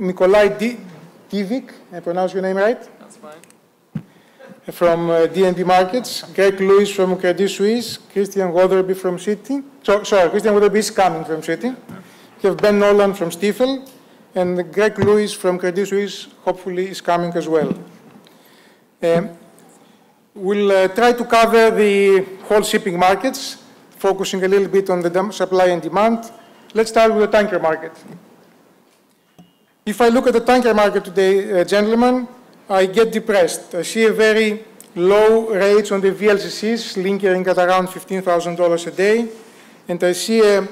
Nicolay Dyvik, I pronounce your name right? That's fine. From DNB Markets, Greg Lewis from Credit Suisse, Christian Weatherby from Citi. Christian Weatherby is coming from Citi. We have Ben Nolan from Stifel, and Greg Lewis from Credit Suisse, hopefully, is coming as well. We'll try to cover the whole shipping markets, focusing a little bit on the supply and demand. Let's start with the tanker market. If I look at the tanker market today, gentlemen, I get depressed. I see a very low rates on the VLCCs, lingering at around $15,000 a day, and I see a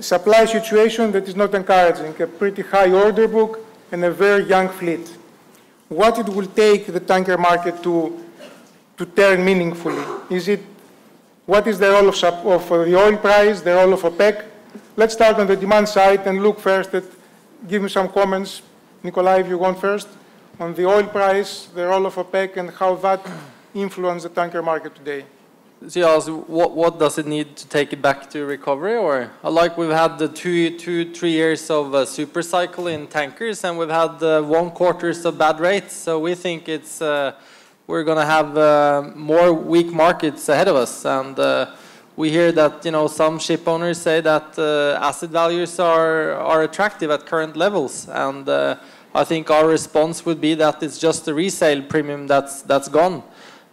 supply situation that is not encouraging, a pretty high order book and a very young fleet. What it will take the tanker market to turn meaningfully? What is the role of the oil price, the role of OPEC? Let's start on the demand side and look first at, give me some comments, Nicolay, if you want first, on the oil price, the role of OPEC, and how that influences the tanker market today. So you ask, what does it need to take it back to recovery? Or like we've had the 3 years of super cycle in tankers, and we've had 1 quarter of bad rates. So we think it's we're going to have more weak markets ahead of us. And we hear that some ship owners say that asset values are attractive at current levels. And I think our response would be that it's just the resale premium that's gone.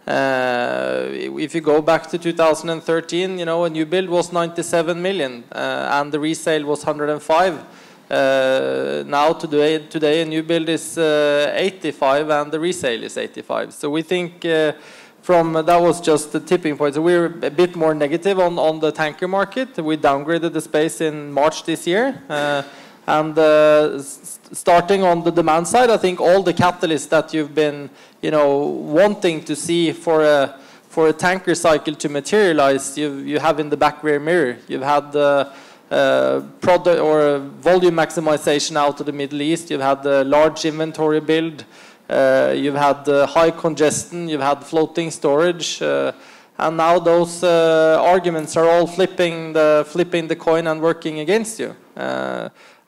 If you go back to 2013, a new build was 97 million and the resale was 105. Now today a new build is 85 and the resale is 85. So we think that was just the tipping point. So we're a bit more negative on the tanker market. We downgraded the space in March this year. And starting on the demand side, I think all the catalysts that you've been, wanting to see for a tanker cycle to materialize, you have in the back rear mirror. You've had the product or volume maximization out of the Middle East. You've had the large inventory build. You've had the high congestion. You've had floating storage. And now those arguments are all flipping the coin and working against you.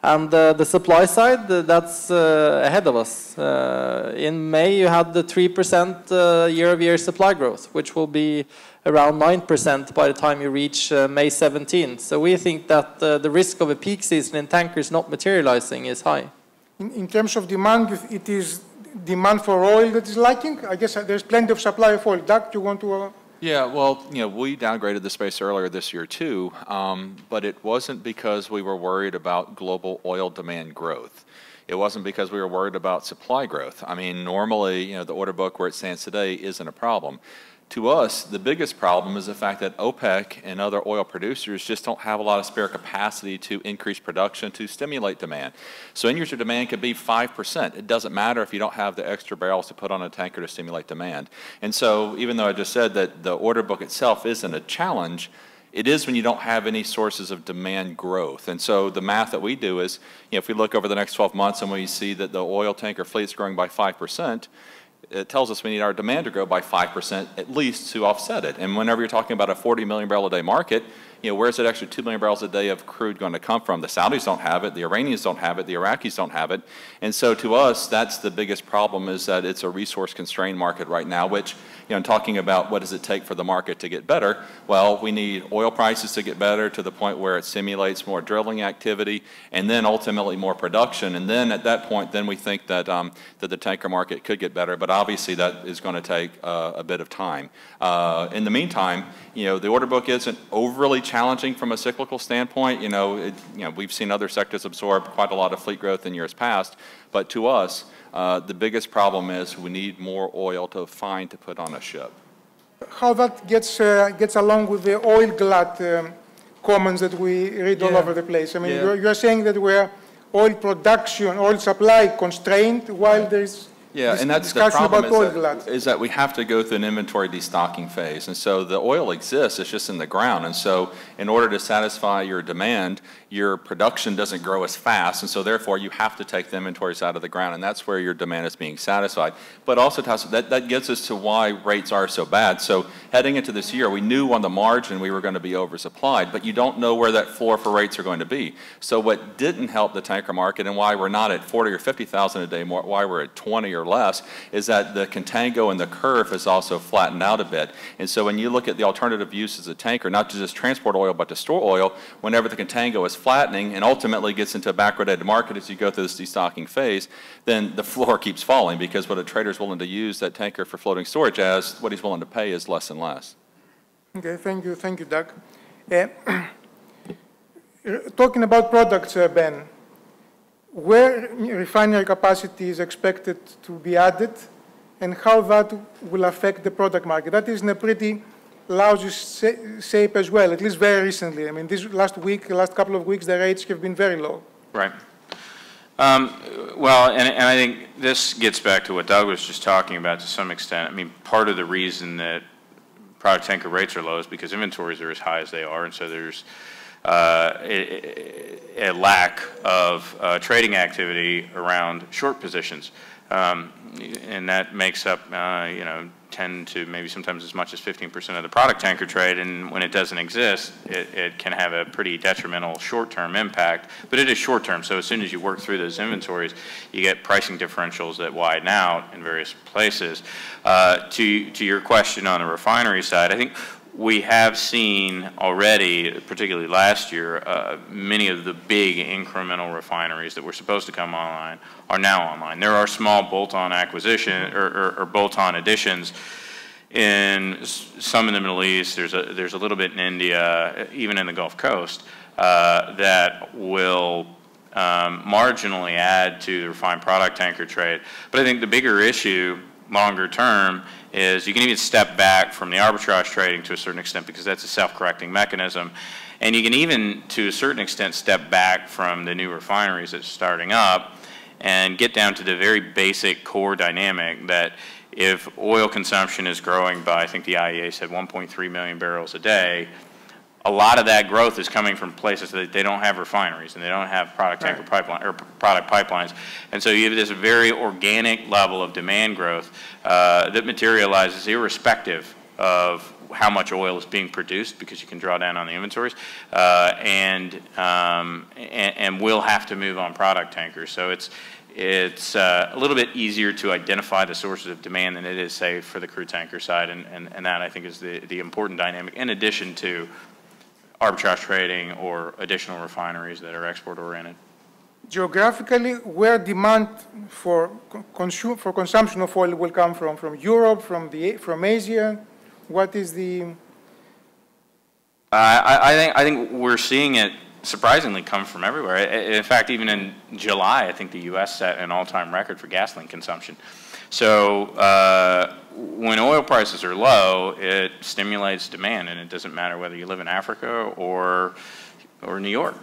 And the supply side, that's ahead of us. In May, you had the 3% year-over-year supply growth, which will be around 9% by the time you reach May 17. So we think that the risk of a peak season in tankers not materializing is high. In terms of demand, it is demand for oil that is lacking? I guess there's plenty of supply of oil. Doug, you want to... Yeah, well, we downgraded the space earlier this year too, but it wasn't because we were worried about global oil demand growth. It wasn't because we were worried about supply growth. I mean, normally, the order book where it stands today isn't a problem. To us, the biggest problem is the fact that OPEC and other oil producers just don't have a lot of spare capacity to increase production to stimulate demand. So end-user demand could be 5%. It doesn't matter if you don't have the extra barrels to put on a tanker to stimulate demand. And so even though I just said that the order book itself isn't a challenge, it is when you don't have any sources of demand growth. And so the math that we do is, if we look over the next 12 months and we see that the oil tanker fleet is growing by 5%, it tells us we need our demand to grow by 5% at least to offset it. And whenever you're talking about a 40 million barrel a day market, where's that extra 2 million barrels a day of crude going to come from? The Saudis don't have it, the Iranians don't have it, the Iraqis don't have it. And so to us, that's the biggest problem, is that it's a resource constrained market right now, which, talking about what does it take for the market to get better, well, we need oil prices to get better to the point where it simulates more drilling activity and then ultimately more production. And then at that point, then we think that, that the tanker market could get better, but obviously that is going to take a bit of time. In the meantime, the order book isn't overly challenging from a cyclical standpoint. We've seen other sectors absorb quite a lot of fleet growth in years past, but to us, the biggest problem is we need more oil to find to put on a ship. How that gets along with the oil glut comments that we read all over the place. I mean, you're saying that we're oil production, oil supply constrained while there's and that's the problem is that we have to go through an inventory destocking phase. And so the oil exists, it's just in the ground. And so in order to satisfy your demand, your production doesn't grow as fast. And so therefore you have to take the inventories out of the ground. And that's where your demand is being satisfied. But also, Tasos, that gets us to why rates are so bad. So heading into this year, we knew on the margin we were going to be oversupplied, but you don't know where that floor for rates are going to be. So what didn't help the tanker market and why we're not at 40 or 50,000 a day, more, why we're at 20 or less, is that the contango and the curve has also flattened out a bit. And so when you look at the alternative uses of tanker, not to just transport oil, but to store oil, whenever the contango is flattening and ultimately gets into a backwardated market as you go through this destocking phase, then the floor keeps falling because what a trader's willing to use that tanker for floating storage as, what he's willing to pay is less and less. Okay, thank you, Doug. Talking about products, Ben, where refinery capacity is expected to be added and how that will affect the product market. That is in a pretty lousy shape as well, at least very recently. I mean, this last couple of weeks, the rates have been very low. Right. Well, and I think this gets back to what Doug was just talking about to some extent. I mean, part of the reason that product tanker rates are low is because inventories are as high as they are, and so there's a lack of trading activity around short positions. And that makes up, 10 to maybe sometimes as much as 15% of the product tanker trade, and when it doesn't exist, it can have a pretty detrimental short-term impact, but it is short-term, so as soon as you work through those inventories, you get pricing differentials that widen out in various places. To your question on the refinery side, I think we have seen already, particularly last year, many of the big incremental refineries that were supposed to come online are now online. There are small bolt-on acquisition or bolt-on additions in some in the Middle East. There's a little bit in India, even in the Gulf Coast, that will marginally add to the refined product tanker trade. But I think the bigger issue longer term is you can even step back from the arbitrage trading to a certain extent because that's a self-correcting mechanism. And you can even, to a certain extent, step back from the new refineries that are starting up and get down to the very basic core dynamic that if oil consumption is growing by, I think the IEA said 1.3 million barrels a day, a lot of that growth is coming from places that they don't have refineries and they don't have product tanker pipeline or product pipelines, and so you have this very organic level of demand growth that materializes irrespective of how much oil is being produced because you can draw down on the inventories, and will have to move on product tankers. So it's a little bit easier to identify the sources of demand than it is, say, for the crude tanker side, and that I think is the important dynamic in addition to arbitrage trading or additional refineries that are export-oriented. Geographically, where demand for consumption of oil will come from Europe, from Asia, what is the? I think we're seeing it surprisingly come from everywhere. In fact, even in July, I think the U.S. set an all-time record for gasoline consumption. So when oil prices are low, it stimulates demand, and it doesn't matter whether you live in Africa or New York.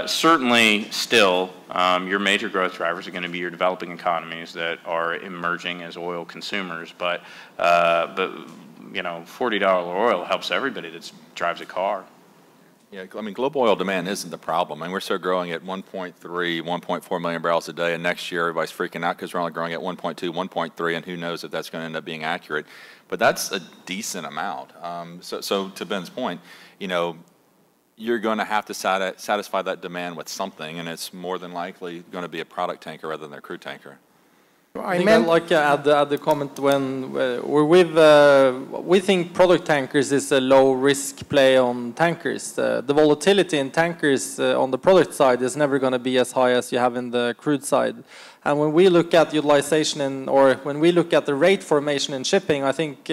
Certainly, still, your major growth drivers are going to be your developing economies that are emerging as oil consumers. But $40 oil helps everybody that drives a car. Yeah, I mean, global oil demand isn't the problem. I mean, we're still growing at 1.3, 1.4 million barrels a day, and next year everybody's freaking out because we're only growing at 1.2, 1.3, and who knows if that's going to end up being accurate. But that's a decent amount. So to Ben's point, you're going to have to satisfy that demand with something, and it's more than likely going to be a product tanker rather than a crude tanker. I'd like to add the comment when we think product tankers is a low-risk play on tankers. The volatility in tankers on the product side is never going to be as high as you have in the crude side. And when we look at utilization or when we look at the rate formation in shipping, I think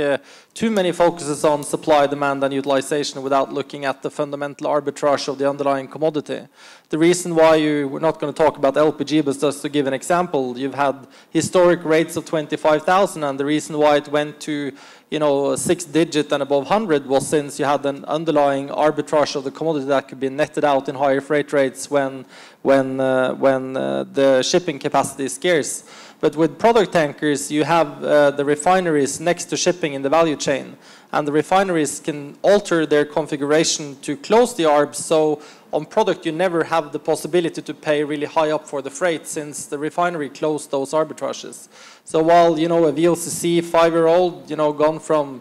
too many focuses on supply, demand, and utilization without looking at the fundamental arbitrage of the underlying commodity. The reason why we're not going to talk about LPG, but just to give an example, you've had historic rates of 25,000, and the reason why it went to 6-digit and above 100 was since you had an underlying arbitrage of the commodity that could be netted out in higher freight rates when the shipping capacity is scarce. But with product tankers, you have the refineries next to shipping in the value chain, and the refineries can alter their configuration to close the arbs. So on product, you never have the possibility to pay really high up for the freight since the refinery closed those arbitrages. So while a VLCC 5-year-old gone from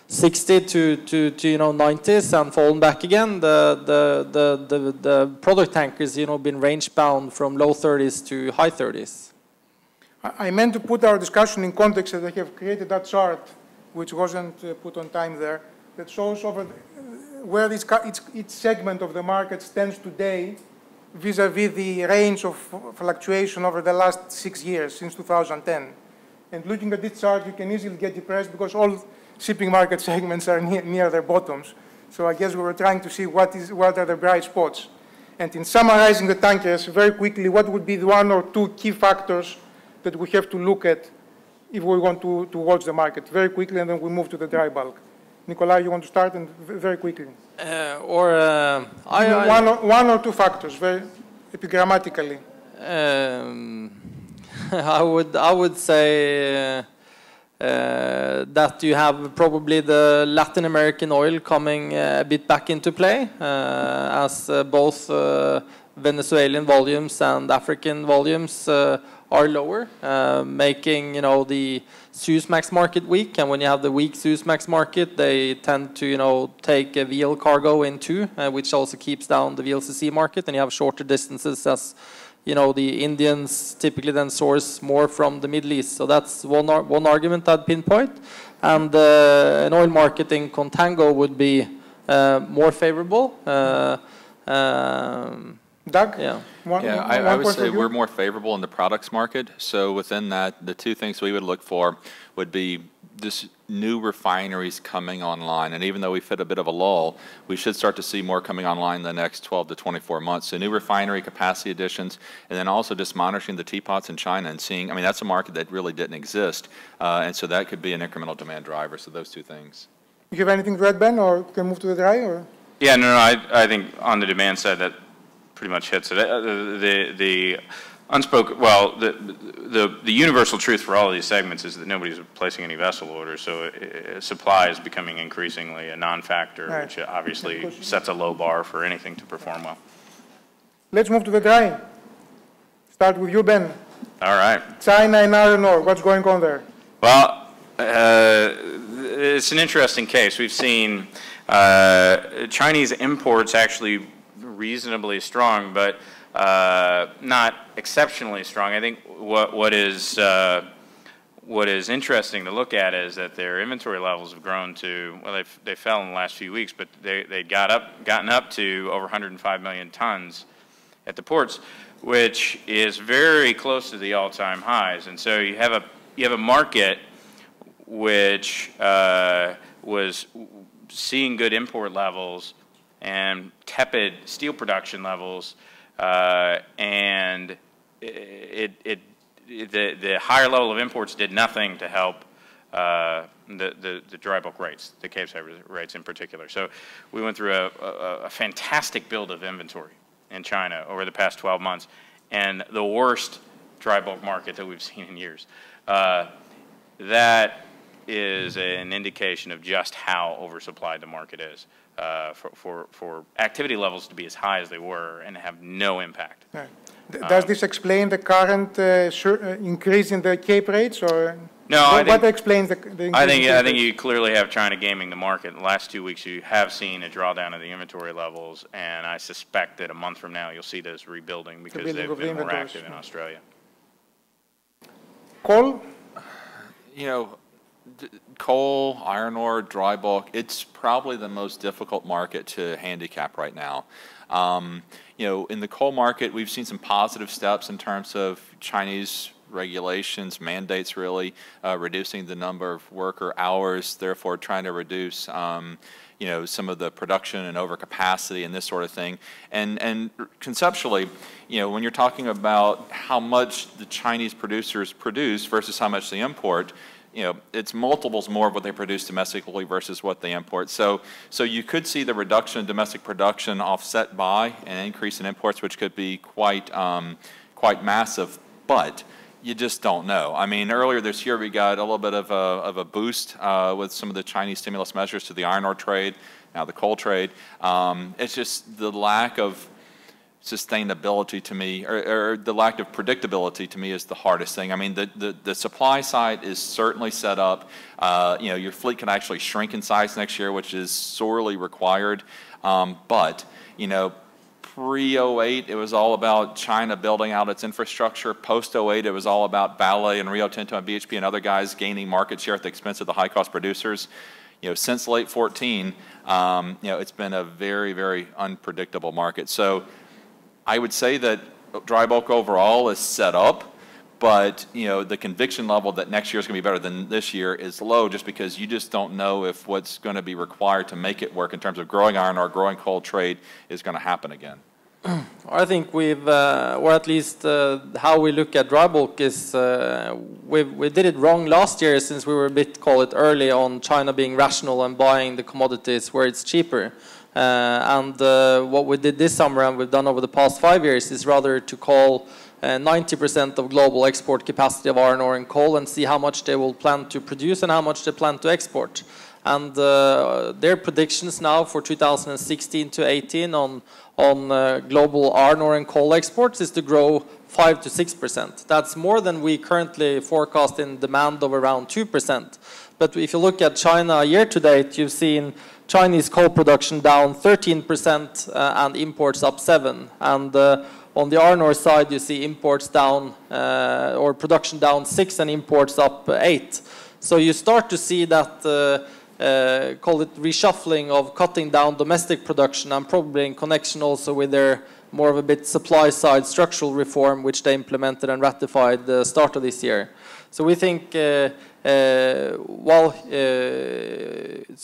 60 to 90s and fallen back again. The product tankers been range bound from low 30s to high 30s. I meant to put our discussion in context that I have created that chart, which wasn't put on time there, that shows over where each segment of the market stands today vis-a-vis the range of fluctuation over the last 6 years, since 2010. And looking at this chart, you can easily get depressed because all shipping market segments are near their bottoms. So I guess we were trying to see what are the bright spots. And in summarizing the tankers, very quickly, what would be the 1 or 2 key factors that we have to look at if we want to watch the market? Very quickly, and then we move to the dry bulk. Nicolay, you want to start, and very quickly? One or 2 factors, very epigrammatically. I would say that you have probably the Latin American oil coming a bit back into play, as both Venezuelan volumes and African volumes are lower, making the Suezmax market weak. And when you have the weak Suezmax market, they tend to take a VL cargo in too, which also keeps down the VLCC market. And you have shorter distances, as the Indians typically then source more from the Middle East. So that's one argument I'd pinpoint. And an oil market in contango would be more favorable. Doug? Yeah. I would say we're more favorable in the products market. So within that, the 2 things we would look for would be this new refineries coming online. And even though we've hit a bit of a lull, we should start to see more coming online in the next 12 to 24 months. So new refinery capacity additions, and then also just monitoring the teapots in China and seeing, that's a market that really didn't exist. And so that could be an incremental demand driver. So those 2 things. You have anything to add, Ben, or can move to the dry? Or? Yeah, no, I think on the demand side, that pretty much hits it. The unspoken, well, the universal truth for all of these segments is that nobody's placing any vessel orders, so supply is becoming increasingly a non-factor, right, which obviously sets a low bar for anything to perform well. Let's move to the dry. Start with you, Ben. All right. China and iron ore, what's going on there? Well, it's an interesting case. We've seen Chinese imports actually reasonably strong, but not exceptionally strong. I think what is interesting to look at is that their inventory levels have grown to, well, they fell in the last few weeks, but they gotten up to over 105 million tons at the ports, which is very close to the all-time highs. And so you have a market which was seeing good import levels and tepid steel production levels, and the higher level of imports did nothing to help the dry bulk rates, the Capesize rates in particular. So we went through a fantastic build of inventory in China over the past 12 months, and the worst dry bulk market that we've seen in years. That is an indication of just how oversupplied the market is. For activity levels to be as high as they were and have no impact. Right. Does this explain the current increase in the Cape rates, or no? What explains the increase? I think you clearly have China gaming the market. In the last 2 weeks, you have seen a drawdown of the inventory levels, and I suspect that a month from now you'll see those rebuilding because they've been more active in Australia. Coal? Coal, iron ore, dry bulk, it's probably the most difficult market to handicap right now. In the coal market, we've seen some positive steps in terms of Chinese regulations, mandates really, reducing the number of worker hours, therefore trying to reduce some of the production and overcapacity and this sort of thing. And conceptually, when you're talking about how much the Chinese producers produce versus how much they import, it's multiples more of what they produce domestically versus what they import. So you could see the reduction in domestic production offset by an increase in imports, which could be quite massive, but you just don't know. I mean, earlier this year we got a little bit of a boost with some of the Chinese stimulus measures to the iron ore trade, now the coal trade. It's just the lack of sustainability to me, or the lack of predictability to me is the hardest thing. I mean, the supply side is certainly set up. You know, your fleet can actually shrink in size next year, which is sorely required. But, you know, pre-08, it was all about China building out its infrastructure. Post-08, it was all about Vale and Rio Tinto and BHP and other guys gaining market share at the expense of the high-cost producers. You know, since late 14, you know, it's been a very, very unpredictable market. So I would say that dry bulk overall is set up, but, you know, the conviction level that next year is going to be better than this year is low, just because you just don't know if what's going to be required to make it work in terms of growing iron ore, growing coal trade is going to happen again. I think we've, or at least how we look at dry bulk is, we did it wrong last year, since we were a bit, call it, early on China being rational and buying the commodities where it's cheaper. And what we did this summer, and we've done over the past 5 years, is rather to call 90% of global export capacity of iron ore and coal and see how much they will plan to produce and how much they plan to export. And their predictions now for 2016 to 18 on global iron ore and coal exports is to grow 5 to 6%. That's more than we currently forecast in demand of around 2%. But if you look at China year to date, you've seen Chinese coal production down 13% and imports up 7%. And on the iron ore side, you see imports down, or production down 6% and imports up 8%. So you start to see that, call it reshuffling of cutting down domestic production, and probably in connection also with their more of a bit supply side structural reform, which they implemented and ratified the start of this year. So we think, so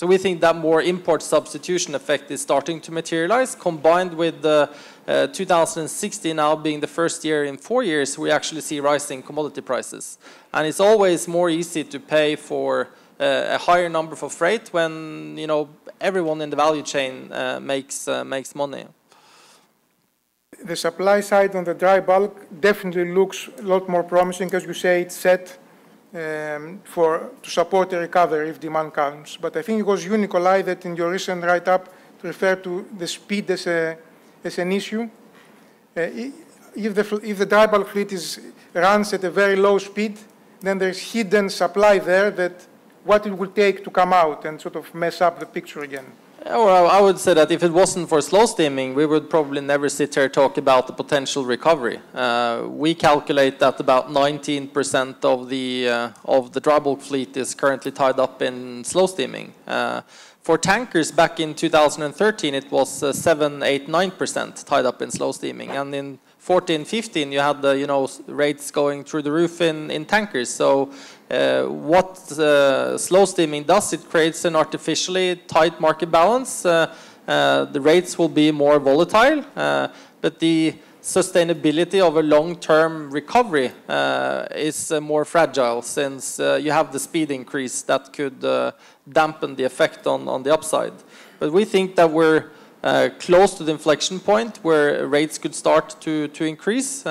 we think that more import substitution effect is starting to materialize, combined with 2016 now being the first year in 4 years we actually see rising commodity prices. And it's always more easy to pay for a higher number for freight when, you know, everyone in the value chain makes money. The supply side on the dry bulk definitely looks a lot more promising, as you say. It's set to support a recovery if demand comes. But I think it was you, Nicolay, that in your recent write-up referred to the speed as an issue. If the dry bulk fleet runs at a very low speed, then there's hidden supply there that what it will take to come out and sort of mess up the picture again. Well, I would say that if it wasn't for slow steaming, we would probably never sit here talk about the potential recovery. We calculate that about 19% of the dry bulk fleet is currently tied up in slow steaming. For tankers back in 2013, it was 7, 8, 9% tied up in slow steaming, and in 14, 15, you had the, you know, rates going through the roof in tankers. So what slow steaming does, it creates an artificially tight market balance. The rates will be more volatile, but the sustainability of a long-term recovery is more fragile, since you have the speed increase that could dampen the effect on the upside. But we think that we're close to the inflection point where rates could start to increase.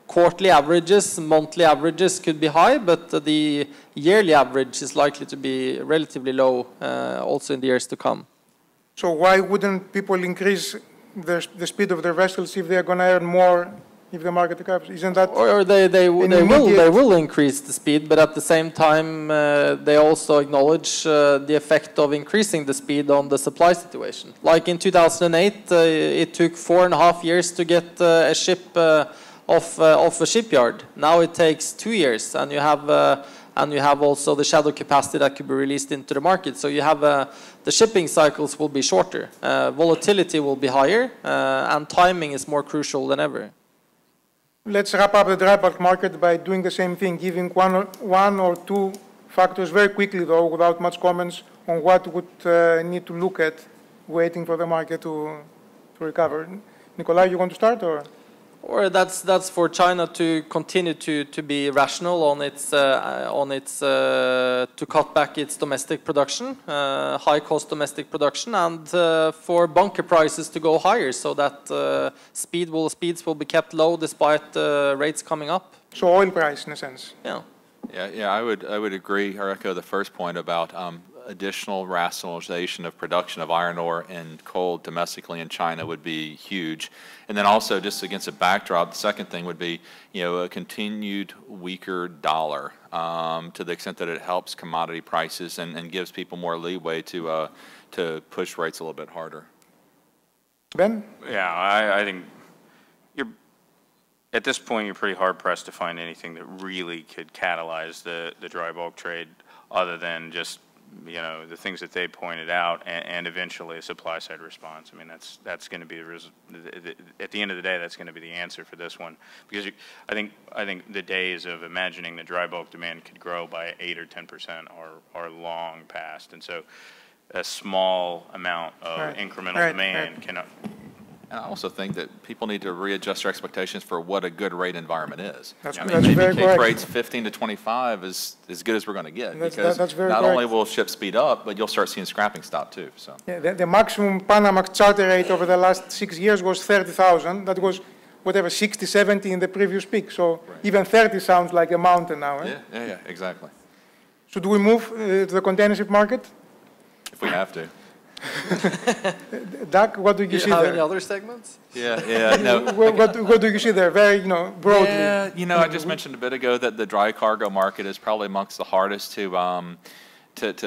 Quarterly averages, monthly averages could be high, but the yearly average is likely to be relatively low also in the years to come. So why wouldn't people increase the speed of their vessels if they are going to earn more if the market recovers? Isn't that? Or they will increase the speed, but at the same time they also acknowledge the effect of increasing the speed on the supply situation. Like in 2008, it took 4.5 years to get a ship off a shipyard. Now it takes 2 years, and you have also the shadow capacity that could be released into the market. So you have the shipping cycles will be shorter, volatility will be higher, and timing is more crucial than ever. Let's wrap up the dry bulk market by doing the same thing, giving one or two factors very quickly, though, without much comments, on what would need to look at waiting for the market to recover. Nicolay, you want to start, or? Or that's for China to continue to be rational on its to cut back its domestic production, high cost domestic production, and for bunker prices to go higher, so that speeds will be kept low despite rates coming up. So oil price, in a sense. Yeah. Yeah, I would agree or echo the first point about additional rationalization of production of iron ore and coal domestically in China would be huge. And then also, just against a backdrop, the second thing would be, a continued weaker dollar to the extent that it helps commodity prices and gives people more leeway to push rates a little bit harder. Ben? Yeah, I think at this point, you're pretty hard-pressed to find anything that really could catalyze the dry bulk trade other than just, the things that they pointed out and eventually a supply-side response. I mean, that's going to be, at the end of the day, that's going to be the answer for this one. Because I think the days of imagining the dry bulk demand could grow by 8 or 10% are long past. And so a small amount of incremental demand cannot... And I also think that people need to readjust their expectations for what a good rate environment is. That's, maybe very Cape correct. rates 15 to 25 is as good as we're going to get. That's because very not correct. only will ships speed up, but you'll start seeing scrapping stop too. So Yeah, the maximum Panamax charter rate over the last 6 years was 30,000. That was whatever, 60, 70 in the previous peak. So even 30 sounds like a mountain now. Eh? Yeah, exactly. Should we move to the container ship market? If we have to. Doug, what do you see have there? any other segments? No. What do you see there? Very, broadly. Yeah, I just mentioned a bit ago that the dry cargo market is probably amongst the hardest to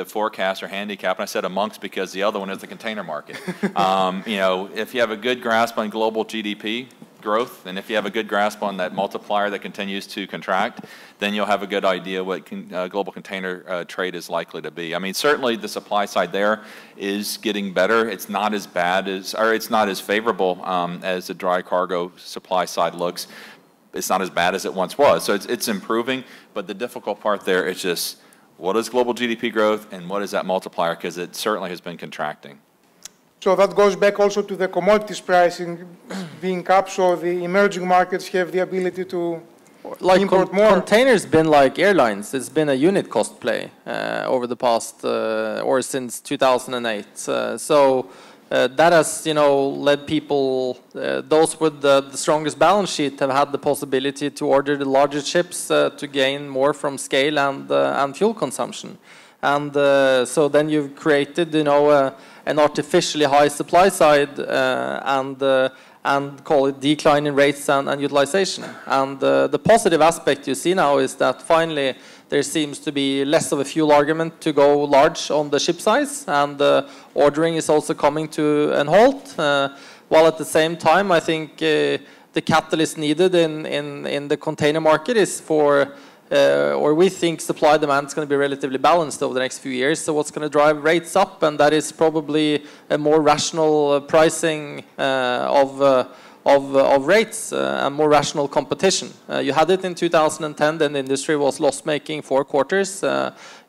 forecast or handicap. And I said amongst because the other one is the container market. If you have a good grasp on global GDP growth, and if you have a good grasp on that multiplier that continues to contract, then you'll have a good idea what global container trade is likely to be. I mean, certainly the supply side there is getting better. It's not as bad as, or it's not as favorable as the dry cargo supply side looks. It's not as bad as it once was. So it's improving, but the difficult part there is just what is global GDP growth and what is that multiplier, because it certainly has been contracting. So that goes back also to the commodities pricing being up, so the emerging markets have the ability to import more. Containers been like airlines. It's been a unit cost play over the past, or since 2008. That has, led people, those with the strongest balance sheet have had the possibility to order the largest ships to gain more from scale and fuel consumption. And so then you've created, an artificially high supply side and call it decline in rates and utilization. And the positive aspect you see now is that finally there seems to be less of a fuel argument to go large on the ship size, and ordering is also coming to an halt. While at the same time, I think the catalyst needed in the container market is for or we think supply demand is going to be relatively balanced over the next few years. So what's going to drive rates up, and that is probably a more rational pricing of rates and more rational competition. You had it in 2010, then the industry was loss-making 4 quarters.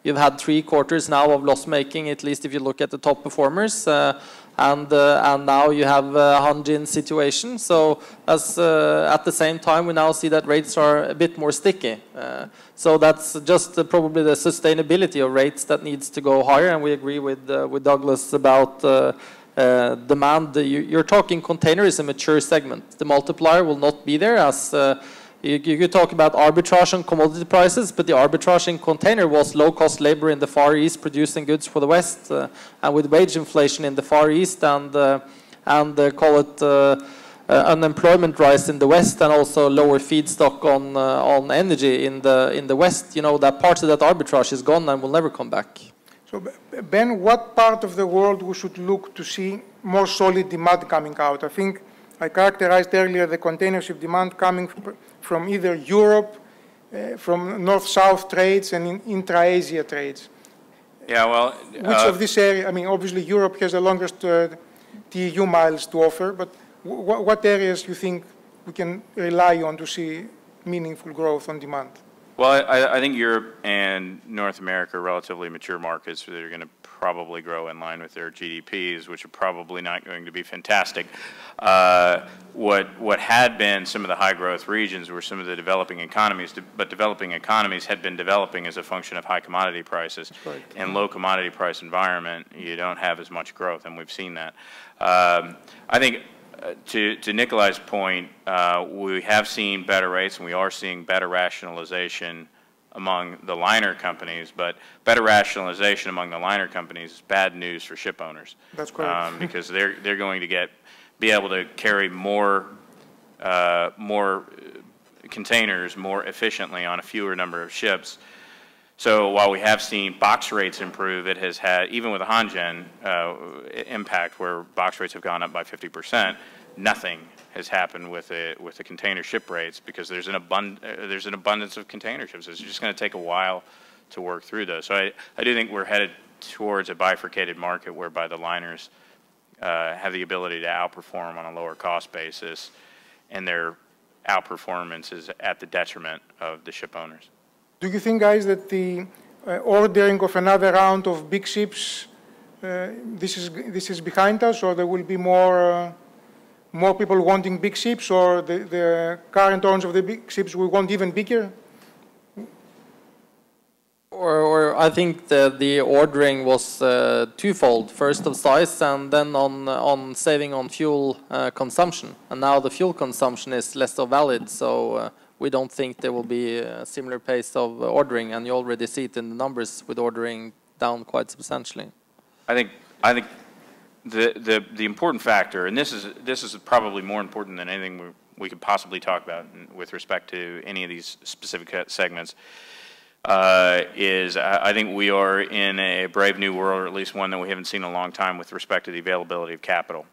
You've had 3 quarters now of loss-making, at least if you look at the top performers. And now you have a Hanjin situation. So at the same time, we now see that rates are a bit more sticky. So that's just probably the sustainability of rates that needs to go higher. And we agree with Douglas about demand. You're talking container is a mature segment. The multiplier will not be there as you could talk about arbitrage on commodity prices, but the arbitrage in container was low-cost labor in the Far East producing goods for the West, and with wage inflation in the Far East and call it unemployment rise in the West, and also lower feedstock on energy in the West. That part of that arbitrage is gone and will never come back. So Ben, what part of the world we should look to see more solid demand coming out? I think I characterized earlier the container ship demand coming from either Europe, from north-south trades and intra-Asia trades. Yeah, well... Which of this area, I mean, obviously Europe has the longest TEU miles to offer, but what areas do you think we can rely on to see meaningful growth on demand? Well, I think Europe and North America are relatively mature markets that are going to probably grow in line with their GDPs, which are probably not going to be fantastic. What had been some of the high growth regions were some of the developing economies, but developing economies had been developing as a function of high commodity prices. Right. In low commodity price environment, you don't have as much growth, and we've seen that. I think to Nicolay's point, we have seen better rates, and we are seeing better rationalization among the liner companies, but better rationalization among the liner companies is bad news for ship owners. That's correct. Because they're going to be able to carry more containers more efficiently on a fewer number of ships. So while we have seen box rates improve, it has had, even with the Hanjin impact where box rates have gone up by 50%, nothing has happened with the container ship rates because there's an abundance of container ships. It's just going to take a while to work through those. So I do think we're headed towards a bifurcated market whereby the liners have the ability to outperform on a lower cost basis, and their outperformance is at the detriment of the ship owners. Do you think, guys, that the ordering of another round of big ships, this is behind us, or there will be more people wanting big ships, or the current owners of the big ships will want even bigger? Or I think the ordering was twofold. First of size, and then on saving on fuel consumption. And now the fuel consumption is less so valid, so we don't think there will be a similar pace of ordering, and you already see it in the numbers with ordering down quite substantially. I think the important factor, and this is probably more important than anything we could possibly talk about with respect to any of these specific segments, is I think we are in a brave new world, or at least one that we haven't seen in a long time with respect to the availability of capital.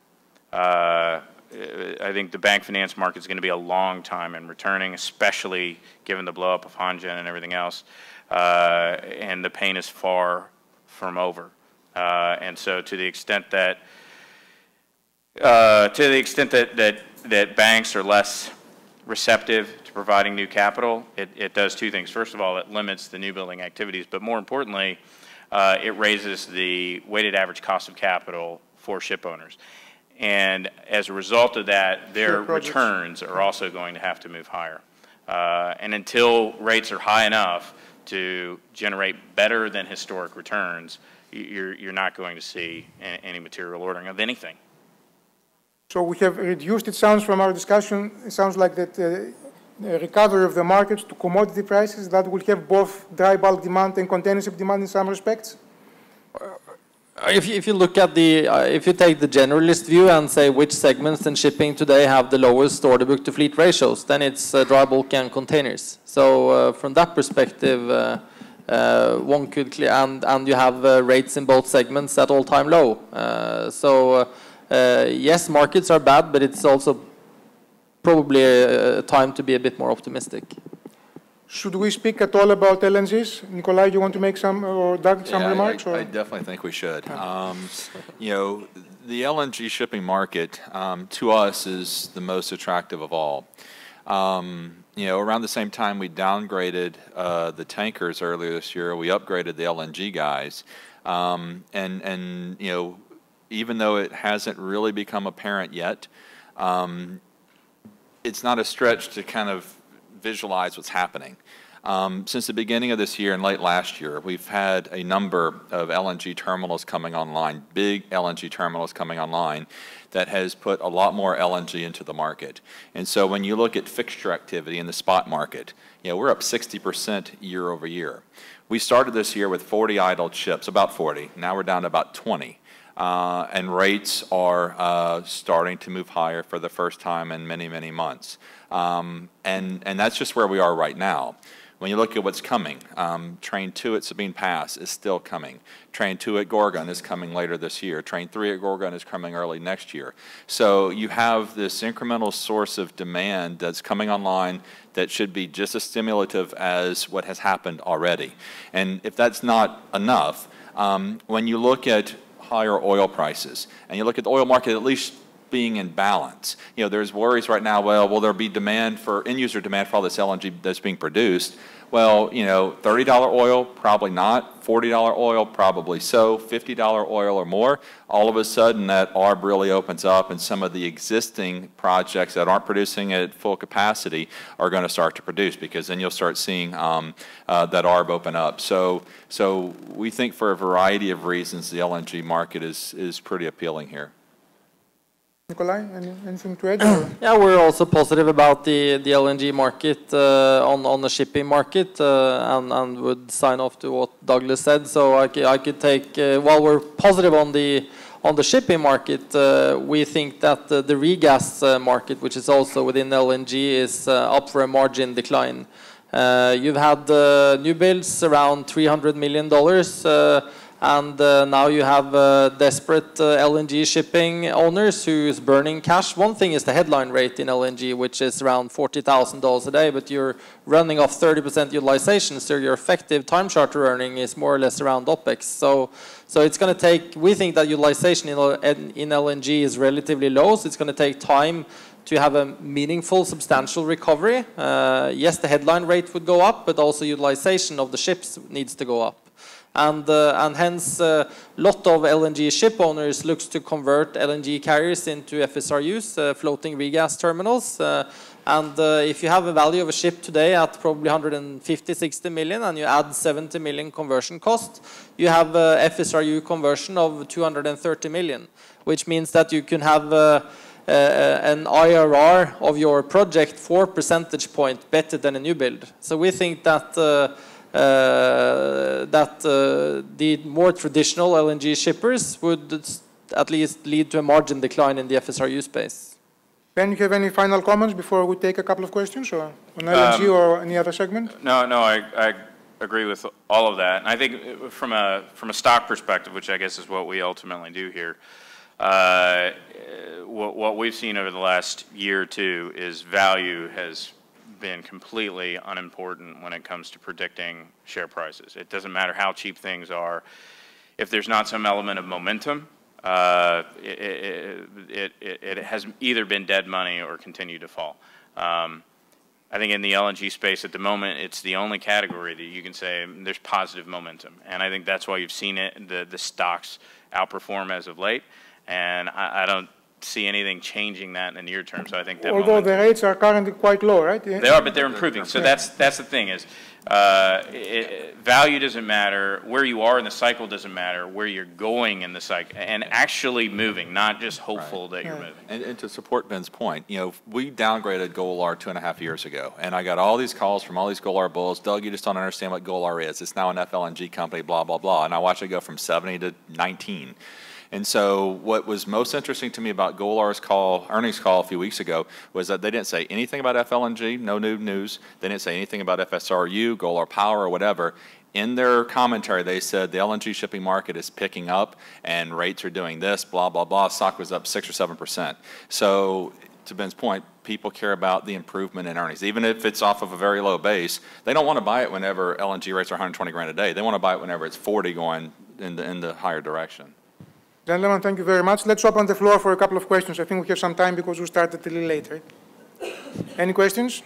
I think the bank finance market is going to be a long time in returning, especially given the blow up of Hanjin and everything else, and the pain is far from over. And so, to the extent that banks are less receptive to providing new capital, it does two things. First of all, it limits the new building activities, but more importantly, it raises the weighted average cost of capital for ship owners. And as a result of that, their returns are also going to have to move higher. And until rates are high enough to generate better than historic returns, you're not going to see any material ordering of anything. So we have reduced, it sounds from our discussion, it sounds like that the recovery of the markets to commodity prices, that will have both dry bulk demand and container ship demand in some respects? If you look at if you take the generalist view and say which segments in shipping today have the lowest order book to fleet ratios, then it's dry bulk and containers. So from that perspective, one could clear, and you have rates in both segments at all-time low. Yes, markets are bad, but it's also probably a time to be a bit more optimistic. Should we speak at all about LNGs? Nicolay, you want to make some, or Doug, some remarks? I definitely think we should. You know, the LNG shipping market, to us, is the most attractive of all. You know, around the same time we downgraded the tankers earlier this year, we upgraded the LNG guys. And you know, even though it hasn't really become apparent yet, it's not a stretch to kind of visualize what's happening. Since the beginning of this year and late last year, we've had a number of LNG terminals coming online, big LNG terminals coming online, that has put a lot more LNG into the market. And so when you look at fixture activity in the spot market, you know, we're up 60% year over year. We started this year with 40 idle ships, about 40. Now we're down to about 20. And rates are starting to move higher for the first time in many, many months. And that's just where we are right now. When you look at what's coming, Train 2 at Sabine Pass is still coming. Train 2 at Gorgon is coming later this year. Train 3 at Gorgon is coming early next year. So you have this incremental source of demand that's coming online that should be just as stimulative as what has happened already. And if that's not enough, when you look at higher oil prices, and you look at the oil market at least being in balance. You know, there's worries right now, well, will there be demand for, end-user demand for all this LNG that's being produced? Well, you know, $30 oil, probably not. $40 oil, probably so. $50 oil or more, all of a sudden that ARB really opens up, and some of the existing projects that aren't producing at full capacity are going to start to produce, because then you'll start seeing that ARB open up. So we think for a variety of reasons the LNG market is pretty appealing here. Nicolay, anything to add? Yeah, we're also positive about the LNG market on the shipping market and would sign off to what Douglas said. So I could take, while we're positive on the shipping market, we think that the regas market, which is also within LNG, is up for a margin decline. You've had new builds around $300 million. And now you have desperate LNG shipping owners who's burning cash. One thing is the headline rate in LNG, which is around $40,000 a day, but you're running off 30% utilization, so your effective time charter earning is more or less around OPEX. So it's going to take, we think that utilization in LNG is relatively low, so it's going to take time to have a meaningful, substantial recovery. Yes, the headline rate would go up, but also utilization of the ships needs to go up. And hence, a lot of LNG ship owners looks to convert LNG carriers into FSRUs, floating regas terminals. If you have a value of a ship today at probably 150-60 million, and you add 70 million conversion cost, you have a FSRU conversion of 230 million, which means that you can have an IRR of your project 4 percentage points better than a new build. So we think that the more traditional LNG shippers would at least lead to a margin decline in the FSRU space. Ben, you have any final comments before we take a couple of questions on LNG or any other segment? No, I agree with all of that. And I think from a stock perspective, which I guess is what we ultimately do here, what we've seen over the last year or two is value has been completely unimportant when it comes to predicting share prices. It doesn't matter how cheap things are. If there's not some element of momentum, it has either been dead money or continued to fall. I think in the LNG space at the moment, it's the only category that you can say there's positive momentum. And I think that's why you've seen it, the stocks outperform as of late. And I don't see anything changing that in the near term. So I think that although the rates are currently quite low, right? They are, but they're improving. So that's the thing is, value doesn't matter. Where you are in the cycle doesn't matter. Where you're going in the cycle and actually moving, not just hopeful that you're moving. And to support Ben's point, you know, we downgraded Golar 2.5 years ago, and I got all these calls from all these Golar bulls. Doug, you just don't understand what Golar is. It's now an FLNG company, blah blah blah. And I watched it go from 70 to 19. And so what was most interesting to me about Golar's earnings call a few weeks ago was that they didn't say anything about FLNG, no new news. They didn't say anything about FSRU, Golar Power, or whatever. In their commentary, they said the LNG shipping market is picking up and rates are doing this, blah, blah, blah. Stock was up 6 or 7%. So to Ben's point, people care about the improvement in earnings. Even if it's off of a very low base, they don't want to buy it whenever LNG rates are 120 grand a day. They want to buy it whenever it's 40 going in the higher direction. Gentlemen, thank you very much. Let's open the floor for a couple of questions. I think we have some time because we started a little late, right? Any questions?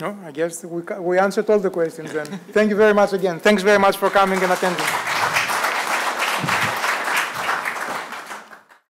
No, I guess we answered all the questions then. Thank you very much again. Thanks very much for coming and attending.